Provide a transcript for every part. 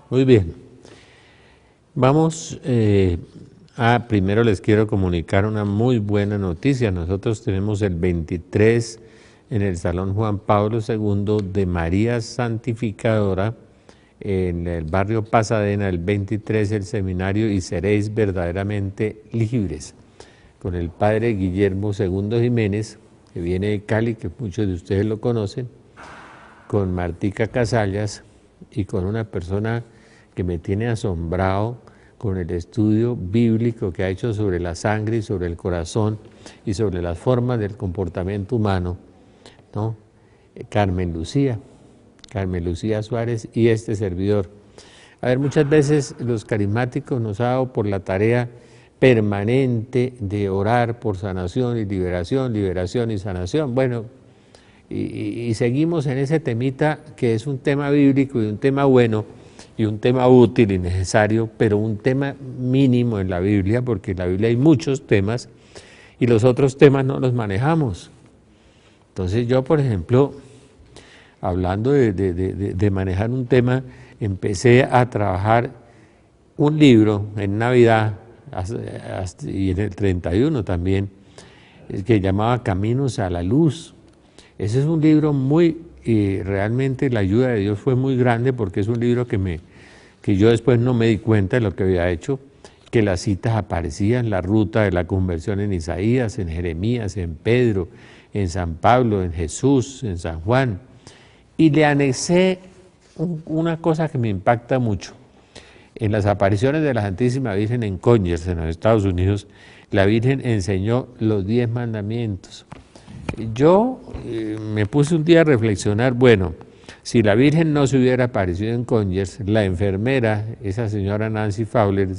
Muy bien. Vamos primero les quiero comunicar una muy buena noticia. Nosotros tenemos el 23 en el Salón Juan Pablo II de María Santificadora, en el barrio Pasadena, el 23 el seminario Y seréis verdaderamente libres, con el padre Guillermo II Jiménez, que viene de Cali, que muchos de ustedes lo conocen, con Martica Casallas y con una persona que me tiene asombrado con el estudio bíblico que ha hecho sobre la sangre y sobre el corazón y sobre las formas del comportamiento humano, ¿no? Carmen Lucía Suárez y este servidor. A ver, muchas veces los carismáticos nos ha dado por la tarea permanente de orar por sanación y liberación, liberación y sanación. Bueno, y seguimos en ese temita que es un tema bíblico y un tema bueno y un tema útil y necesario, pero un tema mínimo en la Biblia, porque en la Biblia hay muchos temas y los otros temas no los manejamos. Entonces yo, por ejemplo, hablando de manejar un tema, empecé a trabajar un libro en Navidad y en el 31 también, que llamaba Caminos a la Luz. Ese es un libro muy, realmente la ayuda de Dios fue muy grande, porque es un libro que yo después no me di cuenta de lo que había hecho, que las citas aparecían, la ruta de la conversión en Isaías, en Jeremías, en Pedro, en San Pablo, en Jesús, en San Juan. Y le anexé una cosa que me impacta mucho. En las apariciones de la Santísima Virgen en Conyers, en los Estados Unidos, la Virgen enseñó los 10 mandamientos. Yo me puse un día a reflexionar, bueno, si la Virgen no se hubiera aparecido en Conyers, la enfermera, esa señora Nancy Fowler,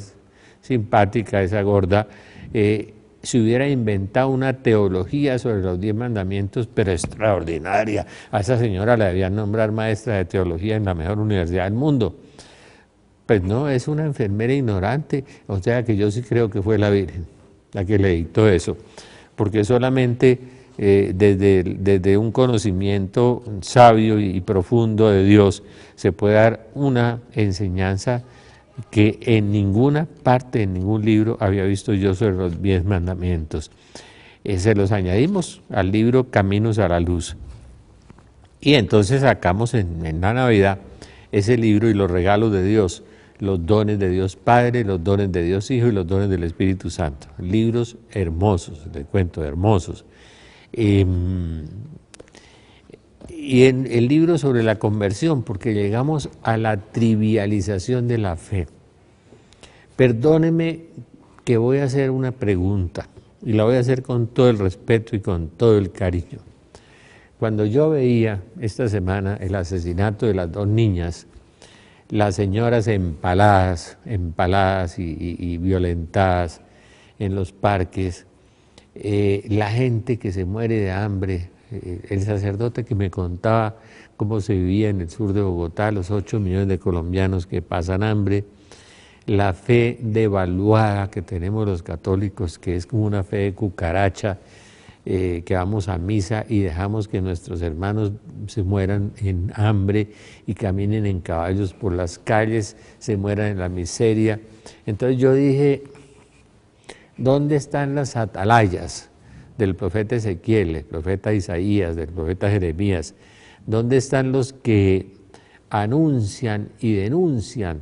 simpática, esa gorda, se hubiera inventado una teología sobre los 10 mandamientos, pero extraordinaria. A esa señora la debían nombrar maestra de teología en la mejor universidad del mundo. Pues no, es una enfermera ignorante, o sea que yo sí creo que fue la Virgen la que le dictó eso, porque solamente desde un conocimiento sabio y profundo de Dios se puede dar una enseñanza que en ninguna parte, en ningún libro había visto yo sobre los 10 mandamientos. Se los añadimos al libro Caminos a la Luz. Y entonces sacamos en la Navidad ese libro y los regalos de Dios, los dones de Dios Padre, los dones de Dios Hijo y los dones del Espíritu Santo. Libros hermosos, les cuento, hermosos. Y en el libro sobre la conversión, porque llegamos a la trivialización de la fe. Perdóneme que voy a hacer una pregunta, y la voy a hacer con todo el respeto y con todo el cariño. Cuando yo veía esta semana el asesinato de las 2 niñas, las señoras empaladas y violentadas en los parques, la gente que se muere de hambre, el sacerdote que me contaba cómo se vivía en el sur de Bogotá, los 8 millones de colombianos que pasan hambre, la fe devaluada que tenemos los católicos, que es como una fe de cucaracha, que vamos a misa y dejamos que nuestros hermanos se mueran en hambre y caminen en caballos por las calles, se mueran en la miseria. Entonces yo dije, ¿dónde están las atalayas del profeta Ezequiel, del profeta Isaías, del profeta Jeremías? ¿Dónde están los que anuncian y denuncian?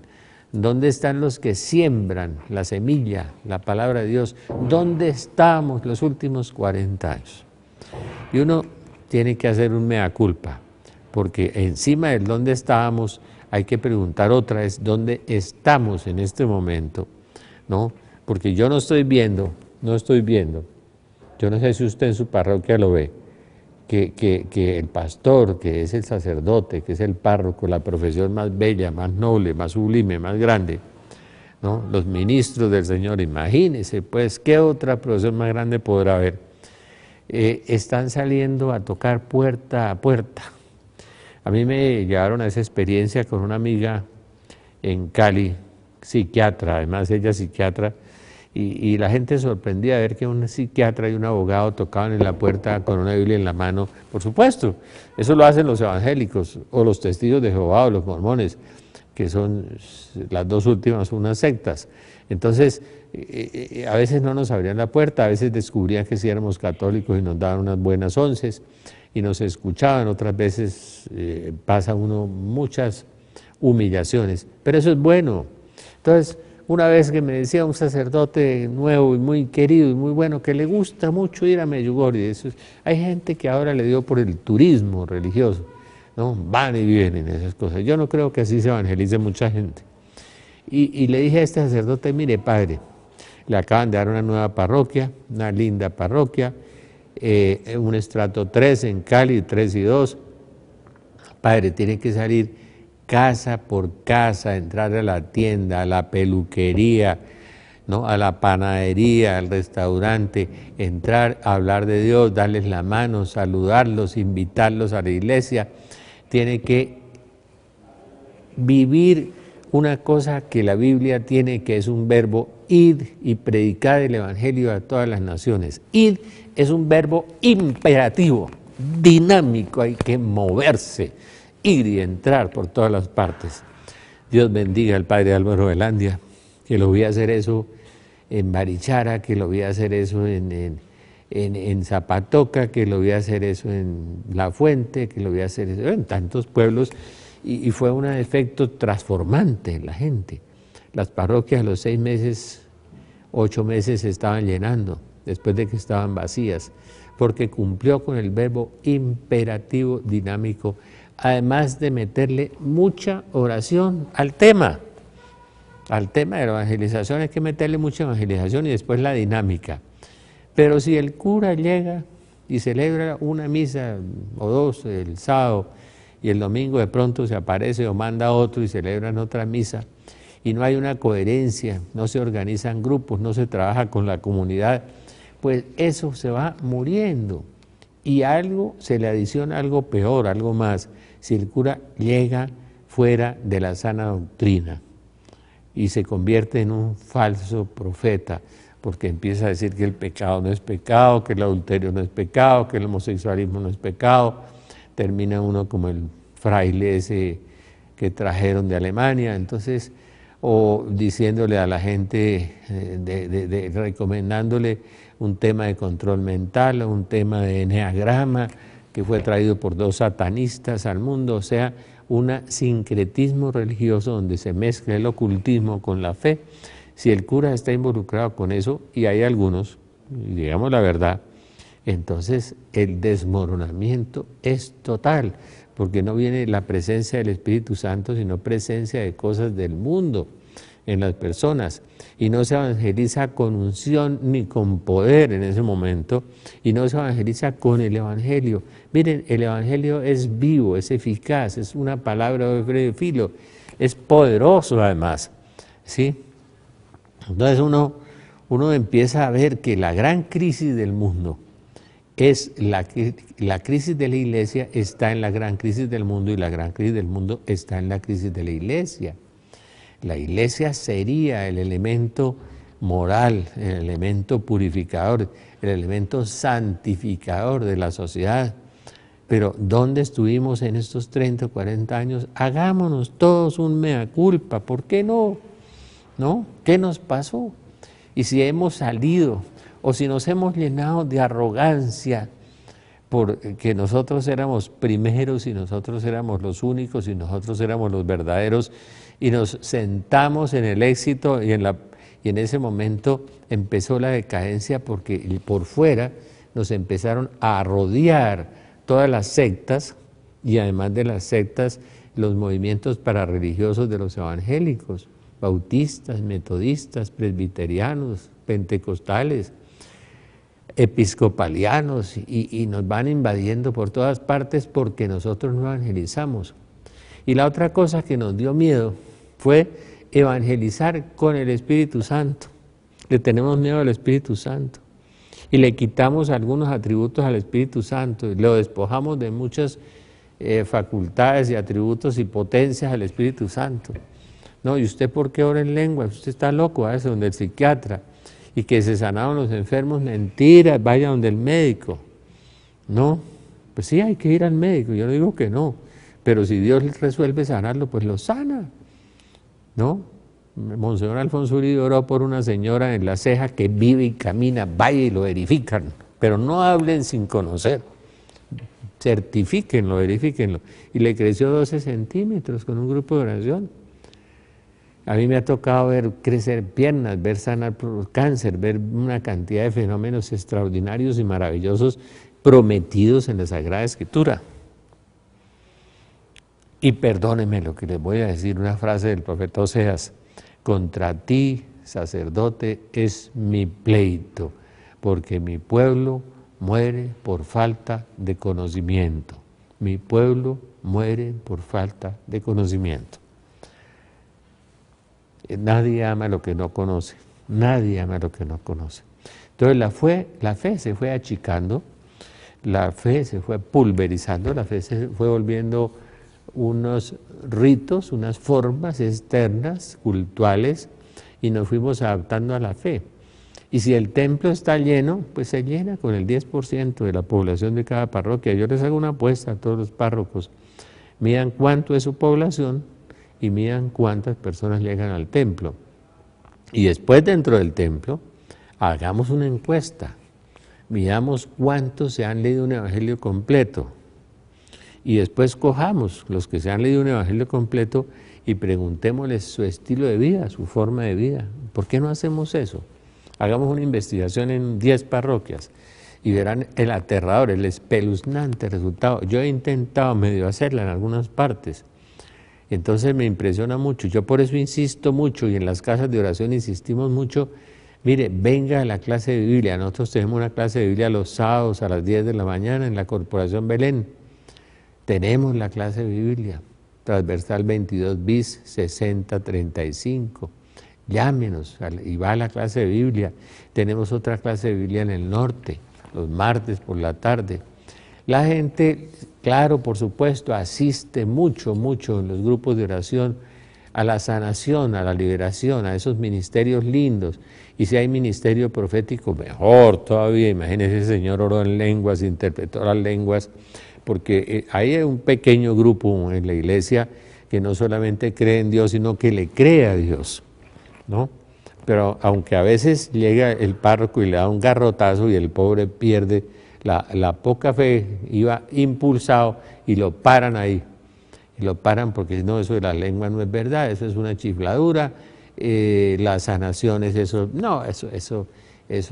¿Dónde están los que siembran la semilla, la palabra de Dios? ¿Dónde estamos los últimos 40 años? Y uno tiene que hacer un mea culpa, porque encima del dónde estábamos hay que preguntar otra vez dónde estamos en este momento, ¿no? Porque yo no estoy viendo, yo no sé si usted en su parroquia lo ve, que el pastor, que es el sacerdote, que es el párroco, la profesión más bella, más noble, más sublime, más grande, ¿no? Los ministros del Señor, imagínense, pues, ¿qué otra profesión más grande podrá haber? Están saliendo a tocar puerta a puerta. A mí me llevaron a esa experiencia con una amiga en Cali, psiquiatra, además ella es psiquiatra, y la gente sorprendía de ver que un psiquiatra y un abogado tocaban en la puerta con una Biblia en la mano. Por supuesto, eso lo hacen los evangélicos o los testigos de Jehová o los mormones, que son las dos últimas unas sectas. Entonces, a veces no nos abrían la puerta, a veces descubrían que sí éramos católicos y nos daban unas buenas onces y nos escuchaban, otras veces pasa uno muchas humillaciones, pero eso es bueno. Entonces, una vez que me decía un sacerdote nuevo y muy querido y muy bueno, que le gusta mucho ir a Medjugorje, hay gente que ahora le dio por el turismo religioso, ¿no? Van y vienen esas cosas. Yo no creo que así se evangelice mucha gente. Y le dije a este sacerdote, mire padre, le acaban de dar una nueva parroquia, una linda parroquia, un estrato 3 en Cali, 3 y 2. Padre, tiene que salir casa por casa, entrar a la tienda, a la peluquería, ¿no? A la panadería, al restaurante, entrar a hablar de Dios, darles la mano, saludarlos, invitarlos a la iglesia. Tiene que vivir una cosa que la Biblia tiene, que es un verbo, id y predicar el evangelio a todas las naciones. Id es un verbo imperativo, dinámico, hay que moverse, ir y entrar por todas las partes. Dios bendiga al padre Álvaro Velandia, que lo vi hacer eso en Barichara, que lo vi hacer eso en Zapatoca, que lo vi hacer eso en La Fuente, que lo vi hacer eso en tantos pueblos, y fue un efecto transformante en la gente. Las parroquias a los 6 meses, 8 meses se estaban llenando, después de que estaban vacías, porque cumplió con el verbo imperativo dinámico, además de meterle mucha oración al tema. Al tema de la evangelización hay que meterle mucha evangelización y después la dinámica. Pero si el cura llega y celebra una misa o dos el sábado y el domingo de pronto se aparece o manda otro y celebran otra misa y no hay una coherencia, no se organizan grupos, no se trabaja con la comunidad, pues eso se va muriendo. Y algo, se le adiciona algo peor, algo más, si el cura llega fuera de la sana doctrina y se convierte en un falso profeta, porque empieza a decir que el pecado no es pecado, que el adulterio no es pecado, que el homosexualismo no es pecado, termina uno como el fraile ese que trajeron de Alemania, entonces, o diciéndole a la gente, recomendándole un tema de control mental, un tema de eneagrama, que fue traído por 2 satanistas al mundo, o sea, un sincretismo religioso donde se mezcla el ocultismo con la fe. Si el cura está involucrado con eso, y hay algunos, digamos la verdad, entonces el desmoronamiento es total, porque no viene la presencia del Espíritu Santo, sino presencia de cosas del mundo en las personas, y no se evangeliza con unción ni con poder en ese momento, y no se evangeliza con el Evangelio. Miren, el Evangelio es vivo, es eficaz, es una palabra de filo, es poderoso además, ¿sí? Entonces uno empieza a ver que la gran crisis del mundo es la crisis de la iglesia está en la gran crisis del mundo, y la gran crisis del mundo está en la crisis de la iglesia. La iglesia sería el elemento moral, el elemento purificador, el elemento santificador de la sociedad. Pero ¿dónde estuvimos en estos 30 o 40 años? Hagámonos todos un mea culpa, ¿por qué no? ¿No? ¿Qué nos pasó? Y si hemos salido o si nos hemos llenado de arrogancia porque nosotros éramos primeros y nosotros éramos los únicos y nosotros éramos los verdaderos, y nos sentamos en el éxito y en ese momento empezó la decadencia, porque por fuera nos empezaron a rodear todas las sectas, y además de las sectas, los movimientos parareligiosos de los evangélicos, bautistas, metodistas, presbiterianos, pentecostales, episcopalianos, y nos van invadiendo por todas partes porque nosotros no evangelizamos. Y la otra cosa que nos dio miedo fue evangelizar con el Espíritu Santo. Le tenemos miedo al Espíritu Santo y le quitamos algunos atributos al Espíritu Santo y lo despojamos de muchas facultades y atributos y potencias al Espíritu Santo. No, ¿y usted por qué ora en lengua? Usted está loco, a veces donde el psiquiatra, y que se sanaban los enfermos, mentira, vaya donde el médico. No, pues sí hay que ir al médico, yo no digo que no, pero si Dios resuelve sanarlo, pues lo sana. ¿no? Monseñor Alfonso Uribe oró por una señora en La Ceja que vive y camina, vaya y lo verifican, pero no hablen sin conocer, certifíquenlo, verifíquenlo. Y le creció 12 centímetros con un grupo de oración. A mí me ha tocado ver crecer piernas, ver sanar por cáncer, ver una cantidad de fenómenos extraordinarios y maravillosos prometidos en la Sagrada Escritura. Y perdónenme lo que les voy a decir, una frase del profeta Oseas: contra ti, sacerdote, es mi pleito, porque mi pueblo muere por falta de conocimiento. Mi pueblo muere por falta de conocimiento. Nadie ama lo que no conoce, nadie ama lo que no conoce. Entonces la fe se fue achicando, la fe se fue pulverizando, la fe se fue volviendo unos ritos, unas formas externas, cultuales, y nos fuimos adaptando a la fe. Y si el templo está lleno, pues se llena con el 10% de la población de cada parroquia. Yo les hago una apuesta a todos los párrocos: midan cuánto es su población y midan cuántas personas llegan al templo. Y después, dentro del templo, hagamos una encuesta, midamos cuántos se han leído un evangelio completo. Y después cojamos los que se han leído un evangelio completo y preguntémosles su estilo de vida, su forma de vida. ¿Por qué no hacemos eso? Hagamos una investigación en 10 parroquias y verán el aterrador, el espeluznante resultado. Yo he intentado medio hacerla en algunas partes, entonces me impresiona mucho. Yo por eso insisto mucho, y en las casas de oración insistimos mucho: mire, venga a la clase de Biblia. Nosotros tenemos una clase de Biblia los sábados a las 10 de la mañana en la Corporación Belén. Tenemos la clase de Biblia, transversal 22 bis 6035. Llámenos y va a la clase de Biblia. Tenemos otra clase de Biblia en el norte, los martes por la tarde. La gente, claro, por supuesto, asiste mucho en los grupos de oración a la sanación, a la liberación, a esos ministerios lindos. Y si hay ministerio profético, mejor todavía. Imagínense, ese señor oró en lenguas, interpretó las lenguas, porque hay un pequeño grupo en la iglesia que no solamente cree en Dios, sino que le cree a Dios, ¿no? Pero aunque a veces llega el párroco y le da un garrotazo y el pobre pierde la poca fe, iba impulsado y lo paran ahí. Y lo paran porque no, eso de la lengua no es verdad, eso es una chifladura, las sanaciones, eso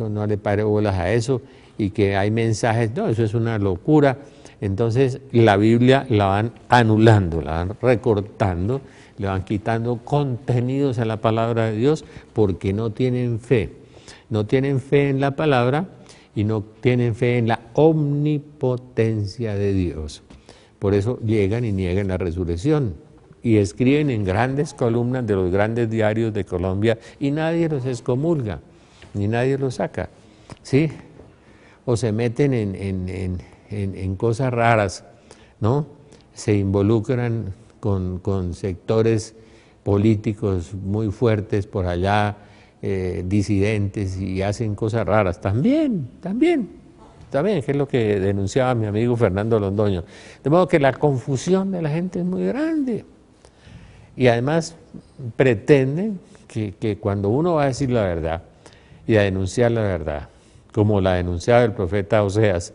no le pare bolas a eso, y que hay mensajes, no, eso es una locura. Entonces la Biblia la van anulando, la van recortando, le van quitando contenidos a la palabra de Dios porque no tienen fe. No tienen fe en la palabra y no tienen fe en la omnipotencia de Dios. Por eso llegan y niegan la resurrección y escriben en grandes columnas de los grandes diarios de Colombia y nadie los excomulga, ni nadie los saca, ¿sí? O se meten en cosas raras, ¿no? Se involucran con sectores políticos muy fuertes por allá, disidentes, y hacen cosas raras. También, que es lo que denunciaba mi amigo Fernando Londoño. De modo que la confusión de la gente es muy grande. Y además pretenden que cuando uno va a decir la verdad y a denunciar la verdad, como la denunciaba el profeta Oseas,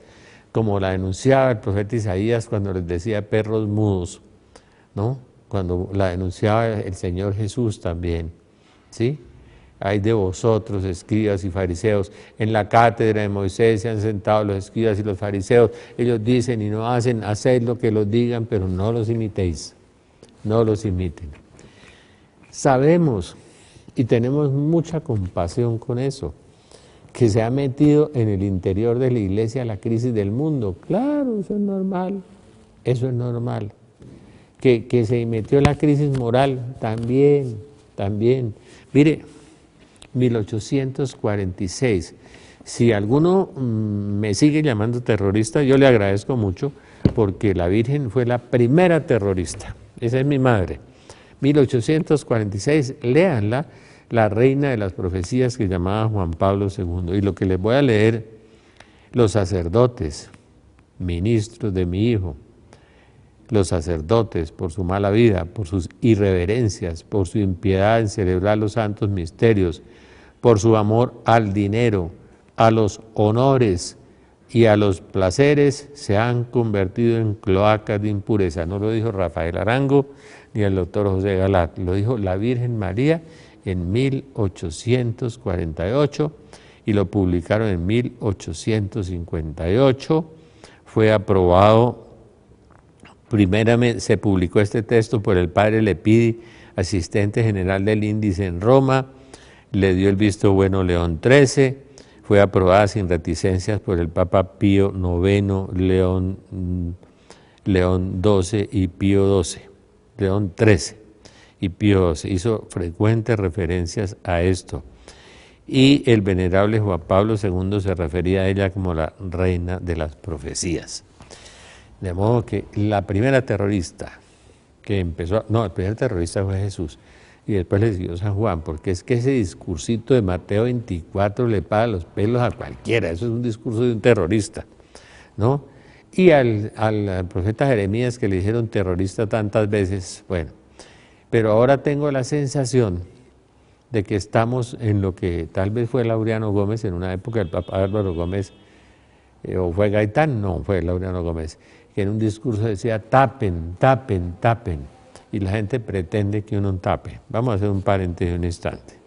como la denunciaba el profeta Isaías cuando les decía perros mudos, ¿no? Cuando la denunciaba el Señor Jesús también, ¿sí? Hay de vosotros, escribas y fariseos, en la cátedra de Moisés se han sentado los escribas y los fariseos, ellos dicen y no hacen, haced lo que los digan, pero no los imitéis, no los imiten. Sabemos y tenemos mucha compasión con eso, que se ha metido en el interior de la iglesia la crisis del mundo. Claro, eso es normal, eso es normal. Que se metió la crisis moral, también. Mire, 1846, si alguno me sigue llamando terrorista, yo le agradezco mucho, porque la Virgen fue la primera terrorista, esa es mi madre. 1846, léanla, la reina de las profecías que llamaba Juan Pablo II. Y lo que les voy a leer, los sacerdotes, ministros de mi hijo, los sacerdotes, por su mala vida, por sus irreverencias, por su impiedad en celebrar los santos misterios, por su amor al dinero, a los honores y a los placeres, se han convertido en cloacas de impureza. No lo dijo Rafael Arango ni el doctor José Galat, lo dijo la Virgen María en 1848 y lo publicaron en 1858. Fue aprobado. Primeramente se publicó este texto por el padre Lepidi, asistente general del índice en Roma, le dio el visto bueno León XIII, fue aprobada sin reticencias por el Papa Pío IX, León XII y Pío XII, León XIII y Pío XII, hizo frecuentes referencias a esto. Y el venerable Juan Pablo II se refería a ella como la reina de las profecías. De modo que la primera terrorista que empezó, no, el primer terrorista fue Jesús, y después le siguió San Juan, porque es que ese discursito de Mateo 24 le paga los pelos a cualquiera, eso es un discurso de un terrorista, ¿no? Y al profeta Jeremías, que le dijeron terrorista tantas veces, bueno, pero ahora tengo la sensación de que estamos en lo que tal vez fue Laureano Gómez, en una época el Papa Álvaro Gómez, o fue Gaitán, no, fue Laureano Gómez, que en un discurso decía tapen, tapen, tapen, y la gente pretende que uno tape. Vamos a hacer un paréntesis un instante.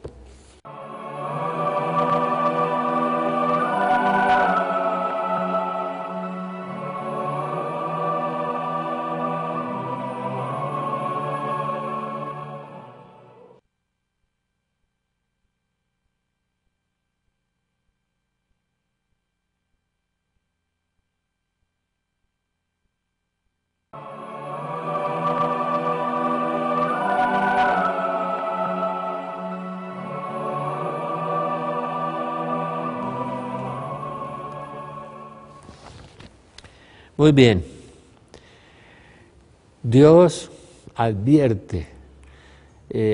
Muy bien, Dios advierte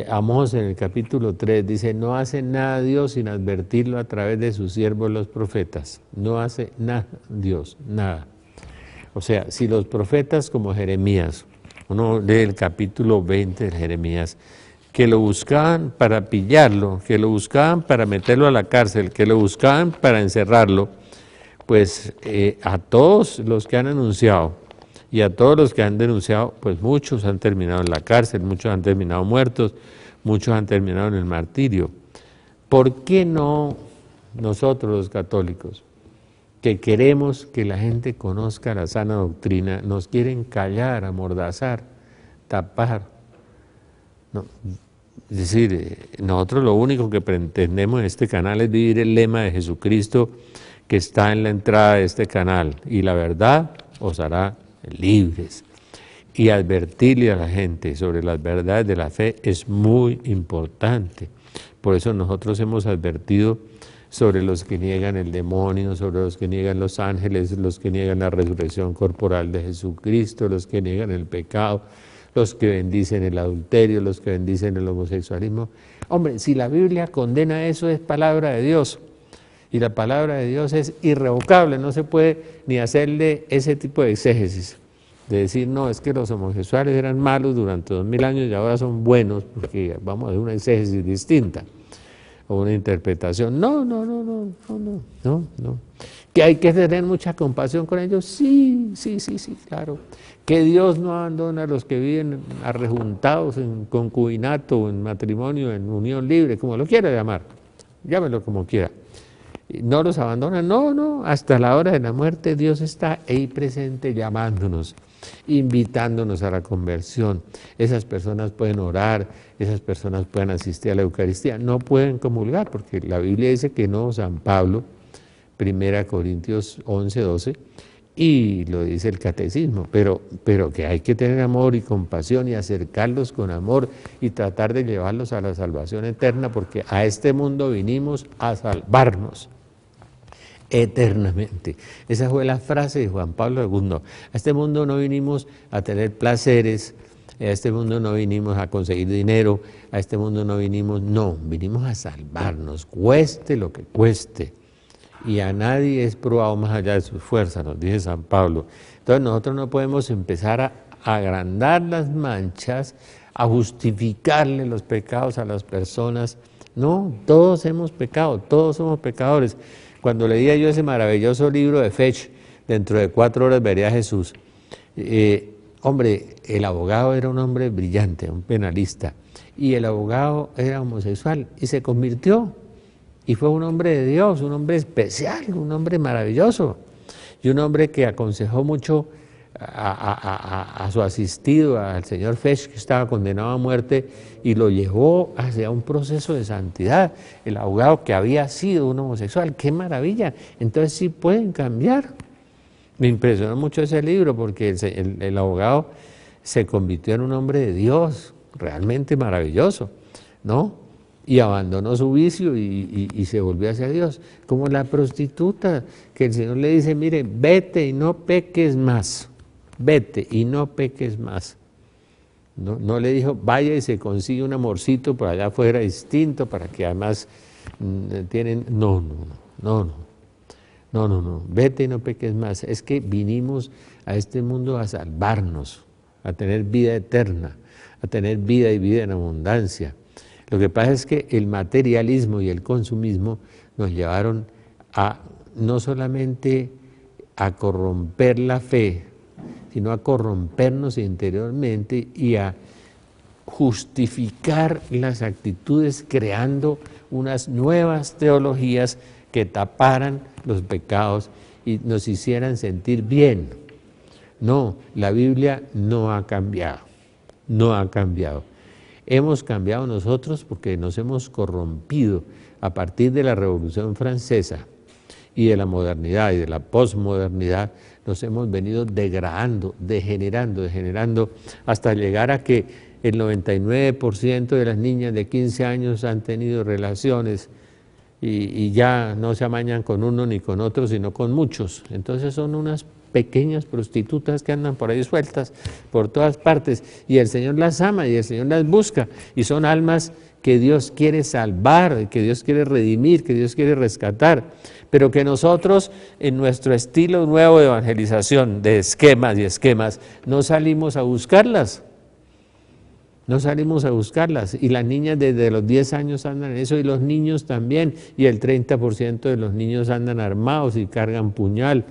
a Moshe en el capítulo 3, dice, no hace nada Dios sin advertirlo a través de sus siervos los profetas, no hace nada Dios, nada. O sea, si los profetas como Jeremías, uno lee el capítulo 20 de Jeremías, que lo buscaban para pillarlo, que lo buscaban para meterlo a la cárcel, que lo buscaban para encerrarlo, pues a todos los que han anunciado y a todos los que han denunciado, pues muchos han terminado en la cárcel, muchos han terminado muertos, muchos han terminado en el martirio. ¿Por qué no nosotros los católicos, que queremos que la gente conozca la sana doctrina, nos quieren callar, amordazar, tapar? No, es decir, nosotros lo único que pretendemos en este canal es vivir el lema de Jesucristo que está en la entrada de este canal, y la verdad os hará libres. Y advertirle a la gente sobre las verdades de la fe es muy importante. Por eso nosotros hemos advertido sobre los que niegan el demonio, sobre los que niegan los ángeles, los que niegan la resurrección corporal de Jesucristo, los que niegan el pecado, los que bendicen el adulterio, los que bendicen el homosexualismo. Hombre, si la Biblia condena eso, es palabra de Dios. Y la palabra de Dios es irrevocable, no se puede ni hacerle ese tipo de exégesis, de decir, no, es que los homosexuales eran malos durante 2000 años y ahora son buenos, porque vamos a hacer una exégesis distinta, o una interpretación. No. ¿Que hay que tener mucha compasión con ellos? Sí, claro. Que Dios no abandona a los que viven arrejuntados en concubinato, o en matrimonio, en unión libre, como lo quiera llamar, llámelo como quiera. No los abandona, no, hasta la hora de la muerte Dios está ahí presente llamándonos, invitándonos a la conversión. Esas personas pueden orar, esas personas pueden asistir a la Eucaristía, no pueden comulgar, porque la Biblia dice que no, San Pablo, 1 Corintios 11, 12, y lo dice el catecismo, pero que hay que tener amor y compasión y acercarlos con amor y tratar de llevarlos a la salvación eterna, porque a este mundo vinimos a salvarnos eternamente. Esa fue la frase de Juan Pablo II. A este mundo no vinimos a tener placeres, a este mundo no vinimos a conseguir dinero, a este mundo no vinimos, vinimos a salvarnos, cueste lo que cueste. Y a nadie es probado más allá de sus fuerzas, nos dice San Pablo. Entonces nosotros no podemos empezar a agrandar las manchas, a justificarle los pecados a las personas. No, todos hemos pecado, todos somos pecadores. Cuando leía yo ese maravilloso libro de Fetch, dentro de 4 horas veré a Jesús, hombre, el abogado era un hombre brillante, un penalista, y el abogado era homosexual y se convirtió, y fue un hombre de Dios, un hombre especial, un hombre maravilloso, y un hombre que aconsejó mucho a su asistido, al señor Fetch, que estaba condenado a muerte, y lo llevó hacia un proceso de santidad. El abogado que había sido un homosexual, ¡qué maravilla! Entonces sí pueden cambiar. Me impresionó mucho ese libro porque el abogado se convirtió en un hombre de Dios, realmente maravilloso, ¿no? Y abandonó su vicio y se volvió hacia Dios. Como la prostituta, que el Señor le dice, mire, vete y no peques más. Vete y no peques más. No le dijo, vaya y se consigue un amorcito por allá afuera distinto para que además tienen... No, vete y no peques más. Es que vinimos a este mundo a salvarnos, a tener vida eterna, a tener vida y vida en abundancia. Lo que pasa es que el materialismo y el consumismo nos llevaron a no solamente a corromper la fe, sino a corrompernos interiormente y a justificar las actitudes creando unas nuevas teologías que taparan los pecados y nos hicieran sentir bien. No, la Biblia no ha cambiado, no ha cambiado. Hemos cambiado nosotros porque nos hemos corrompido a partir de la Revolución Francesa y de la modernidad y de la posmodernidad. Nos hemos venido degradando, degenerando, hasta llegar a que el 99% de las niñas de 15 años han tenido relaciones y ya no se amañan con uno ni con otro, sino con muchos. Entonces son unas pequeñas prostitutas que andan por ahí sueltas por todas partes, y el Señor las ama y el Señor las busca, y son almas que Dios quiere salvar, que Dios quiere redimir, que Dios quiere rescatar, pero que nosotros en nuestro estilo nuevo de evangelización, de esquemas y esquemas, no salimos a buscarlas. No salimos a buscarlas, y las niñas desde los 10 años andan en eso, y los niños también, y el 30% de los niños andan armados y cargan puñal,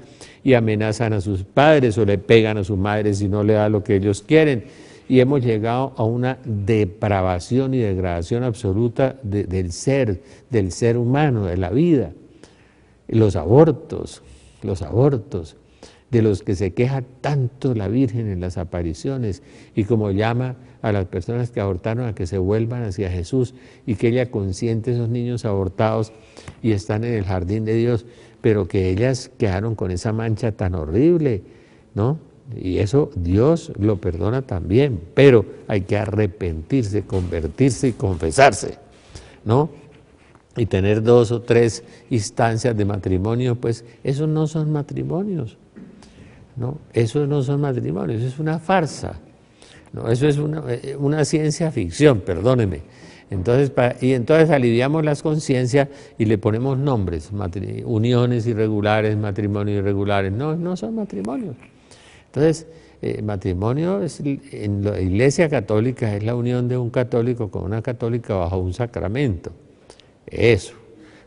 y amenazan a sus padres o le pegan a su madre si no le da lo que ellos quieren, y hemos llegado a una depravación y degradación absoluta del ser humano, de la vida. Los abortos, de los que se queja tanto la Virgen en las apariciones, y como llama a las personas que abortaron a que se vuelvan hacia Jesús y que ella consiente a esos niños abortados y están en el jardín de Dios, pero que ellas quedaron con esa mancha tan horrible, ¿no? Y eso Dios lo perdona también, pero hay que arrepentirse, convertirse y confesarse, ¿no? Y tener 2 o 3 instancias de matrimonio, pues esos no son matrimonios. No, eso no son matrimonios, eso es una farsa, no, eso es una ciencia ficción, perdóneme. Entonces, entonces aliviamos las conciencias y le ponemos nombres, uniones irregulares, matrimonios irregulares. No, no son matrimonios. Entonces, matrimonio en la Iglesia Católica es la unión de un católico con una católica bajo un sacramento. Eso.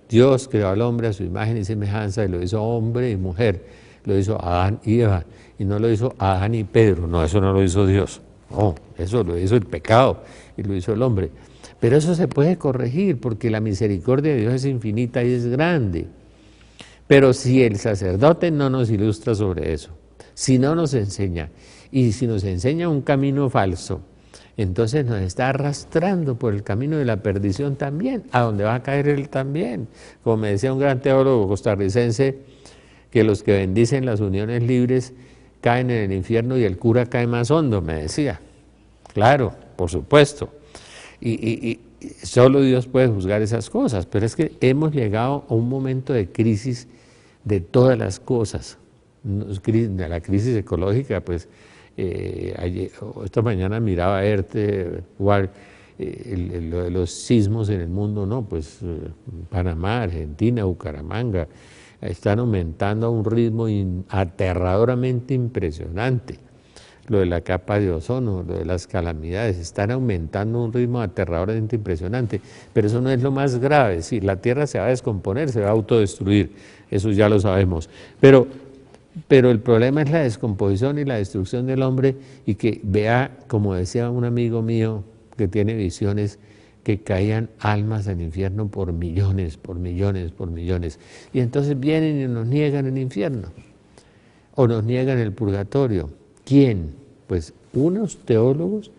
Dios creó al hombre a su imagen y semejanza y lo hizo hombre y mujer. Lo hizo Adán y Eva, y no lo hizo Adán y Pedro. No, eso no lo hizo Dios. No, eso lo hizo el pecado y lo hizo el hombre. Pero eso se puede corregir porque la misericordia de Dios es infinita y es grande. Pero si el sacerdote no nos ilustra sobre eso, si no nos enseña, y si nos enseña un camino falso, entonces nos está arrastrando por el camino de la perdición también, a donde va a caer él también. Como me decía un gran teólogo costarricense, que los que bendicen las uniones libres caen en el infierno y el cura cae más hondo, me decía. Claro, por supuesto. Y solo Dios puede juzgar esas cosas, pero es que hemos llegado a un momento de crisis de todas las cosas. De la crisis ecológica, pues esta mañana miraba ERTE, lo de los sismos en el mundo, no, pues Panamá, Argentina, Bucaramanga, están aumentando a un ritmo aterradoramente impresionante. Lo de la capa de ozono, lo de las calamidades, están aumentando a un ritmo aterradoramente impresionante. Pero eso no es lo más grave. Sí, la Tierra se va a descomponer, se va a autodestruir, eso ya lo sabemos. Pero el problema es la descomposición y la destrucción del hombre, y que vea, como decía un amigo mío que tiene visiones, que caían almas al infierno por millones, por millones, por millones. Y entonces vienen y nos niegan el infierno, o nos niegan el purgatorio. ¿Quién? Pues unos teólogos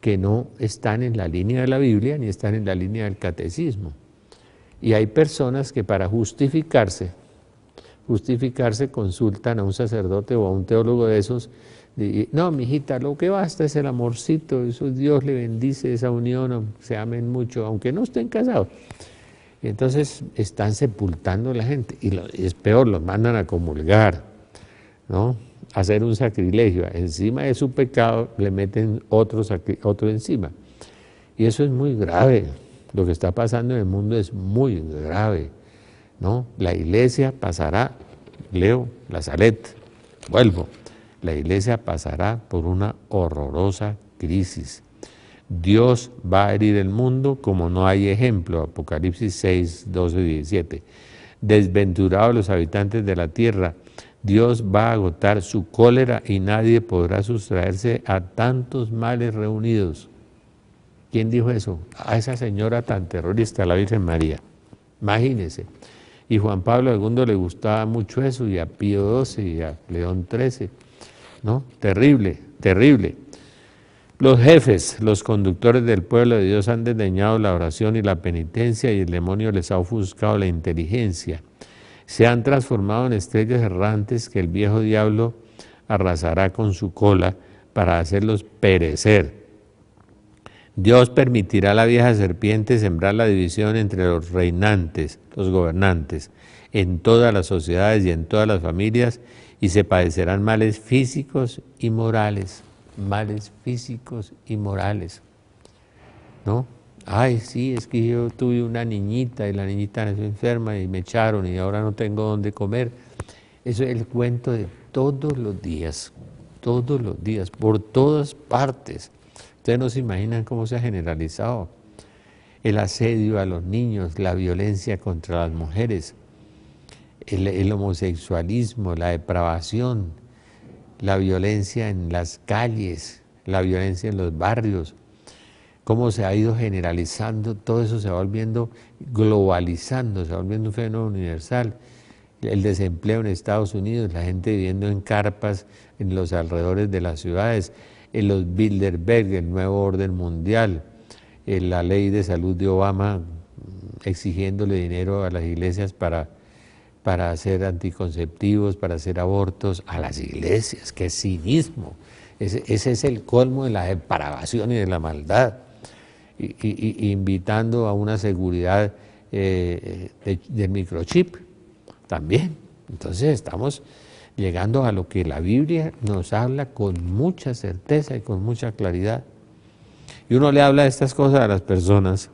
que no están en la línea de la Biblia ni están en la línea del catecismo. Y hay personas que para justificarse consultan a un sacerdote o a un teólogo de esos. No, mijita, lo que basta es el amorcito, eso Dios le bendice esa unión, se amen mucho, aunque no estén casados. Y entonces están sepultando a la gente, y es peor, los mandan a comulgar, ¿no? A hacer un sacrilegio, encima de su pecado le meten otro encima. Y eso es muy grave, lo que está pasando en el mundo es muy grave, ¿no? La iglesia pasará, leo la Salet, vuelvo, la iglesia pasará por una horrorosa crisis. Dios va a herir el mundo como no hay ejemplo, Apocalipsis 6, 12 y 17. Desventurados los habitantes de la tierra, Dios va a agotar su cólera y nadie podrá sustraerse a tantos males reunidos. ¿Quién dijo eso? A esa señora tan terrorista, la Virgen María. Imagínense. Y Juan Pablo II le gustaba mucho eso, y a Pío XII y a León XIII, ¿no? Terrible, terrible. Los jefes, los conductores del pueblo de Dios han desdeñado la oración y la penitencia, y el demonio les ha ofuscado la inteligencia. Se han transformado en estrellas errantes que el viejo diablo arrasará con su cola para hacerlos perecer. Dios permitirá a la vieja serpiente sembrar la división entre los reinantes, los gobernantes, en todas las sociedades y en todas las familias, y se padecerán males físicos y morales. Males físicos y morales, ¿no? Ay, sí, es que yo tuve una niñita y la niñita nació enferma y me echaron y ahora no tengo dónde comer. Eso es el cuento de todos los días, por todas partes. Ustedes no se imaginan cómo se ha generalizado el asedio a los niños, la violencia contra las mujeres, el homosexualismo, la depravación, la violencia en las calles, la violencia en los barrios, cómo se ha ido generalizando, todo eso se va volviendo, globalizando, se va volviendo un fenómeno universal. El desempleo en Estados Unidos, la gente viviendo en carpas en los alrededores de las ciudades, en los Bilderberg, el nuevo orden mundial, la ley de salud de Obama exigiéndole dinero a las iglesias para hacer anticonceptivos, para hacer abortos, a las iglesias. ¡Qué cinismo! Ese es el colmo de la depravación y de la maldad. Y invitando a una seguridad del microchip también. Entonces estamos llegando a lo que la Biblia nos habla con mucha certeza y con mucha claridad. Y uno le habla de estas cosas a las personas,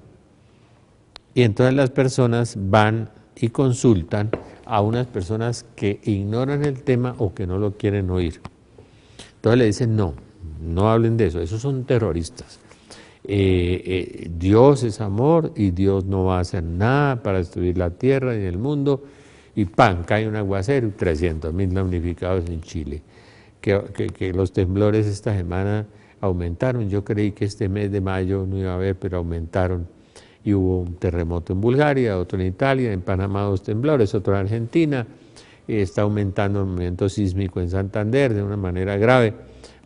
y entonces las personas van y consultan a unas personas que ignoran el tema o que no lo quieren oír. Entonces le dicen, no hablen de eso, esos son terroristas. Dios es amor y Dios no va a hacer nada para destruir la tierra ni el mundo, y ¡pam!, cae un aguacero y 300.000 damnificados en Chile. Que los temblores esta semana aumentaron. Yo creí que este mes de mayo no iba a haber, pero aumentaron. Y hubo un terremoto en Bulgaria, otro en Italia, en Panamá 2 temblores, otro en Argentina. Está aumentando el movimiento sísmico en Santander de una manera grave.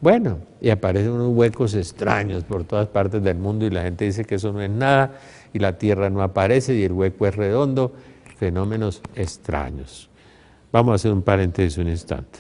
Bueno, y aparecen unos huecos extraños por todas partes del mundo, y la gente dice que eso no es nada, y la tierra no aparece, y el hueco es redondo. Fenómenos extraños. Vamos a hacer un paréntesis un instante.